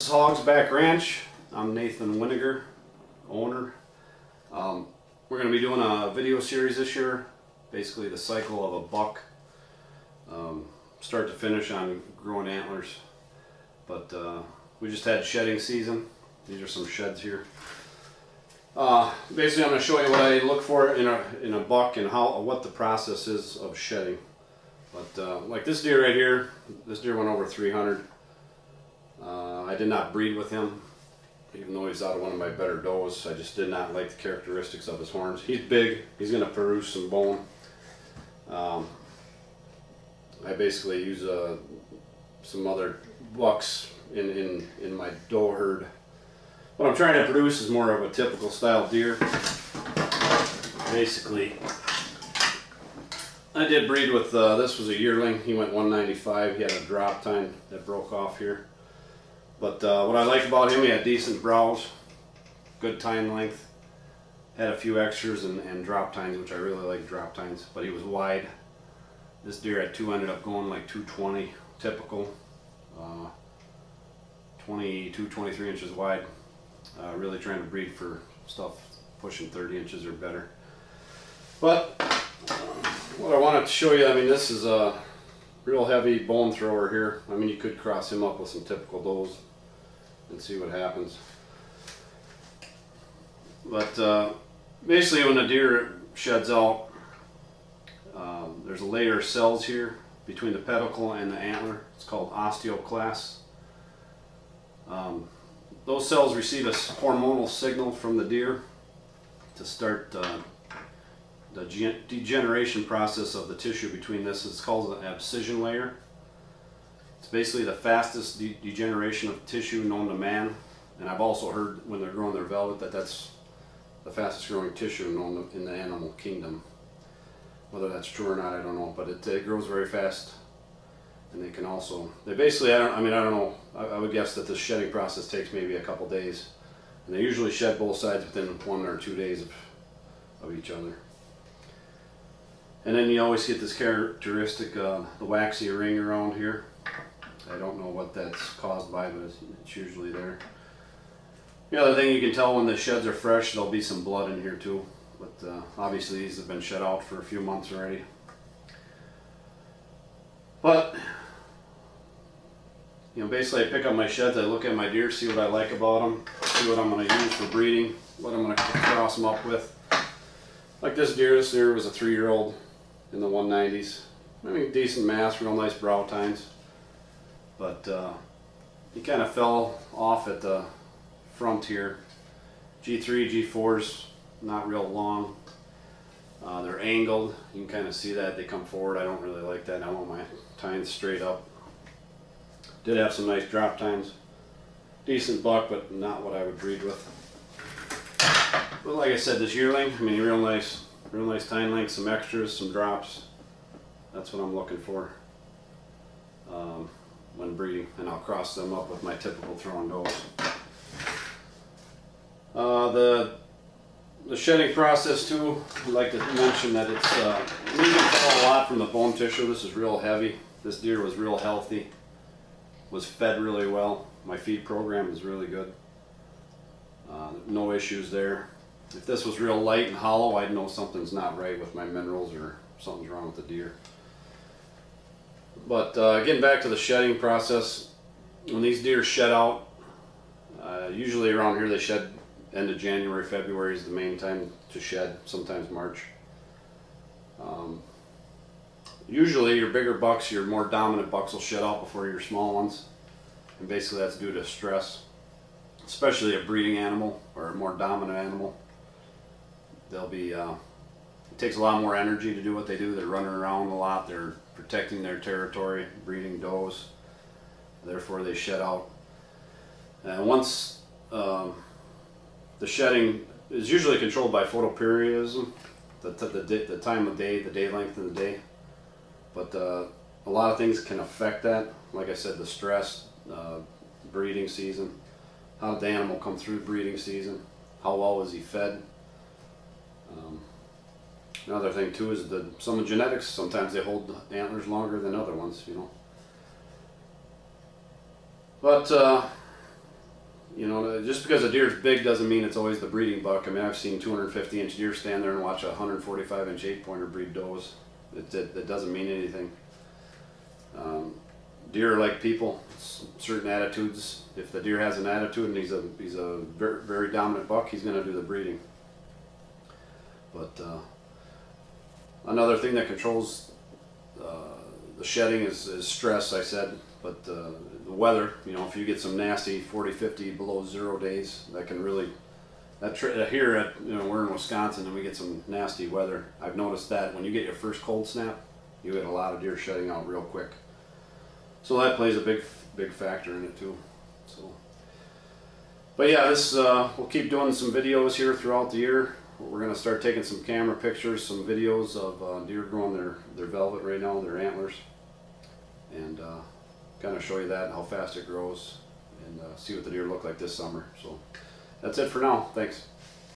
This is Hog's Back Ranch. I'm Nathan Winiger, owner. We're going to be doing a video series this year, basically the cycle of a buck, start to finish on growing antlers. But we just had shedding season. These are some sheds here. Basically, I'm going to show you what I look for in a buck and what the process is of shedding. But like this deer right here, this deer went over 300. I did not breed with him, even though he's out of one of my better does. I just did not like the characteristics of his horns. He's big. He's going to produce some bone. I basically use some other bucks in my doe herd. What I'm trying to produce is more of a typical style deer. Basically, I did breed with, this was a yearling. He went 195. He had a drop tine that broke off here. But what I like about him, he had decent brows, good tine length, had a few extras and drop tines, which I really like drop tines, but he was wide. This deer at 2 ended up going like 220, typical, 22, 23 inches wide. Really trying to breed for stuff pushing 30 inches or better. But what I wanted to show you, I mean, this is a real heavy bone thrower here. I mean, you could cross him up with some typical does and see what happens. But basically, when the deer sheds out, there's a layer of cells here between the pedicle and the antler. It's called osteoclast. Those cells receive a hormonal signal from the deer to start the degeneration process of the tissue between this. It's called the abscission layer. It's basically the fastest degeneration of tissue known to man, and I've also heard when they're growing their velvet that that's the fastest growing tissue known in the animal kingdom. Whether that's true or not, I don't know, but it grows very fast. And they can also, they basically, I don't know, I would guess that the shedding process takes maybe a couple days, and they usually shed both sides within 1 or 2 days of each other. And then you always get this characteristic, the waxy ring around here. I don't know what that's caused by, but it's usually there. The other thing you can tell when the sheds are fresh, there'll be some blood in here too. But obviously these have been shed out for a few months already. But, you know, basically I pick up my sheds, I look at my deer, see what I like about them, see what I'm going to use for breeding, what I'm going to cross them up with. Like this deer was a 3-year-old in the 190s. I mean, decent mass, real nice brow tines. But he kind of fell off at the front here. G3, G4's not real long. They're angled. You can kind of see that. They come forward. I don't really like that. I want my tines straight up. Did have some nice drop tines. Decent buck, but not what I would breed with. But like I said, this yearling, I mean, real nice tine length, some extras, some drops. That's what I'm looking for when breeding, and I'll cross them up with my typical throwing does. The shedding process too, I'd like to mention that it's, you can tell a lot from the bone tissue. This is real heavy. This deer was real healthy, was fed really well. My feed program is really good. No issues there. If this was real light and hollow, I'd know something's not right with my minerals or something's wrong with the deer. But getting back to the shedding process, when these deer shed out, usually around here they shed end of January, February is the main time to shed, sometimes March. Usually your bigger bucks, your more dominant bucks will shed out before your small ones. And basically that's due to stress, especially a breeding animal or a more dominant animal. They'll be, it takes a lot more energy to do what they do. They're running around a lot, they're protecting their territory, breeding does, therefore they shed out. And once the shedding is usually controlled by photoperiodism, the time of day, the day length of the day. But a lot of things can affect that. Like I said, the stress, breeding season, how did the animal come through breeding season, how well was he fed. Another thing too is some of the genetics, sometimes they hold antlers longer than other ones, you know. But You know, just because a deer's big doesn't mean it's always the breeding buck. I mean, I've seen 250-inch deer stand there and watch a 145-inch 8-pointer breed does. It doesn't mean anything. Deer are like people, certain attitudes. If the deer has an attitude and he's a very, very dominant buck, he's going to do the breeding. But another thing that controls the shedding is stress, I said. But the weather, you know, if you get some nasty 40, 50 below 0 days, that can really, here at, you know, we're in Wisconsin and we get some nasty weather. I've noticed that when you get your first cold snap, you get a lot of deer shedding out real quick. So that plays a big factor in it too. So, but yeah, this we'll keep doing some videos here throughout the year. We're going to start taking some camera pictures, some videos of deer growing their velvet right now, their antlers, and kind of show you that and how fast it grows, and see what the deer look like this summer. So that's it for now. Thanks.